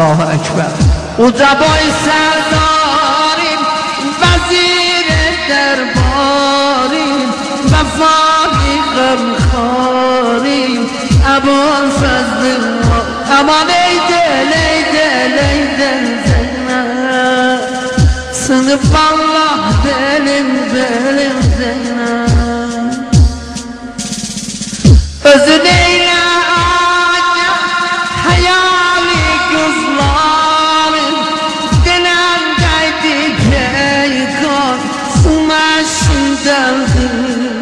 Allahu Ekber. Uca boy serdarim, vezir derbarim, vefai gımkharim, Ebul Fazlım var. Aman eydel eydel eydel Zeynep, sınıf Allah belim belim Zeynep. Özün eyle acem hayali kızlarım, dilemdeydi peykan sumaşın deldim.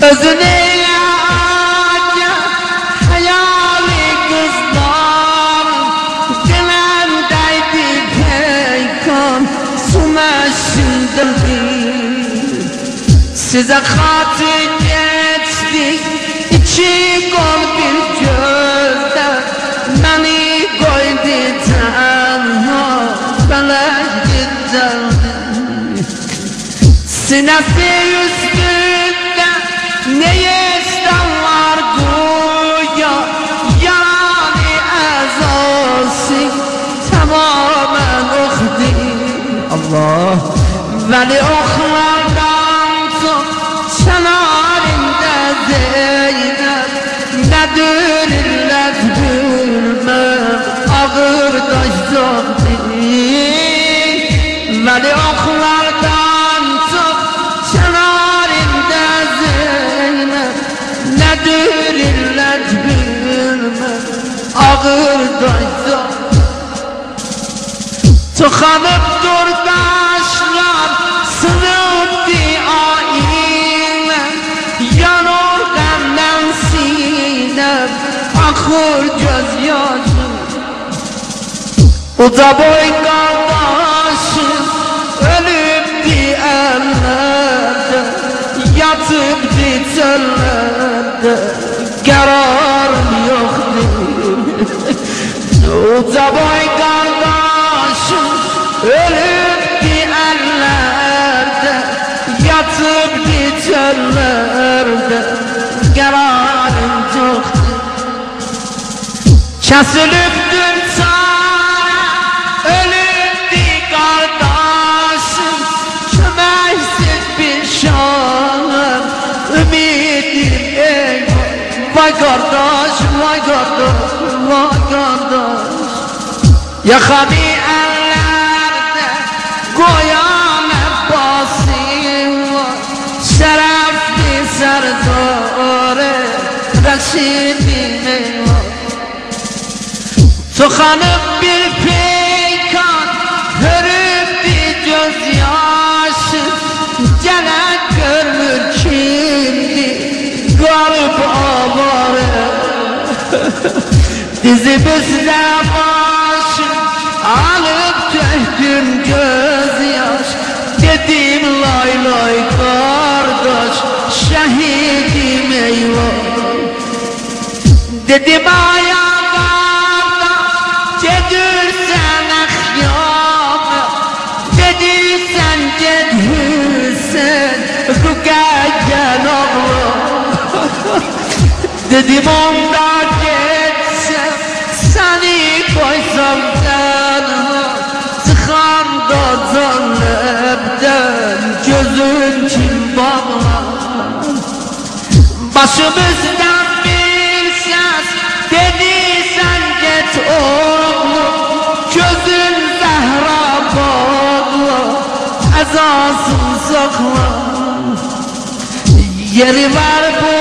Özün eyle acem hayali kızlarım, dilemdeydi peykan sumaşın deldim. Size hatır geçtik İçi kol bir gözde, beni koydu tenha, felek gitteldi. Sinesi üstünde ne yeşten var güya, yani ezası tamamen okdi. Allah veli oklardan çok şenarinde Zeynep, nedir illet bilmem ağır taş çok değil. Veli oklardan çok şenarinde Zeynep, nedir illet bilmem ağır taş çok. Tıkanıp dur taşlar sınıftı ayine, yanır gamden sinem akır gözyaşım. Uca boy kardeşim ölüptü ellerde, yatıptı çöllerde, kararım yoktu. Uca boy kardeşim ölüptü ellerde, yatıptı çöllerde, kararım yoktu. Kesiliptür çare, ölüptü kardeşim, kömeksiz bir şanım, ümidim eyvah. Vay kardeş, vay kardeş, vay kardeş. Yakami ellerde koyan Abbasim var, şerefli serdare Reşid'im eyvah. Tıkanıp bir peykan, hörüptü gözyaşı, celak görmür kimdi garip avare. Dizimizde başım alıp döktüm gözyaş, dedim lay lay kardeş şehidim eyvah. Dedim ayağa Cedirsen ahyama, dediysen cedhüsen Rükayyen oğlum. Dedim onda geçsem, seni koysam canıma, tıkanda zannepten gözün kim bağlar. Başımızdan bir ses dediysen geç oğlum, gözün zehra bağla, ezasın sakla. Yeri var bu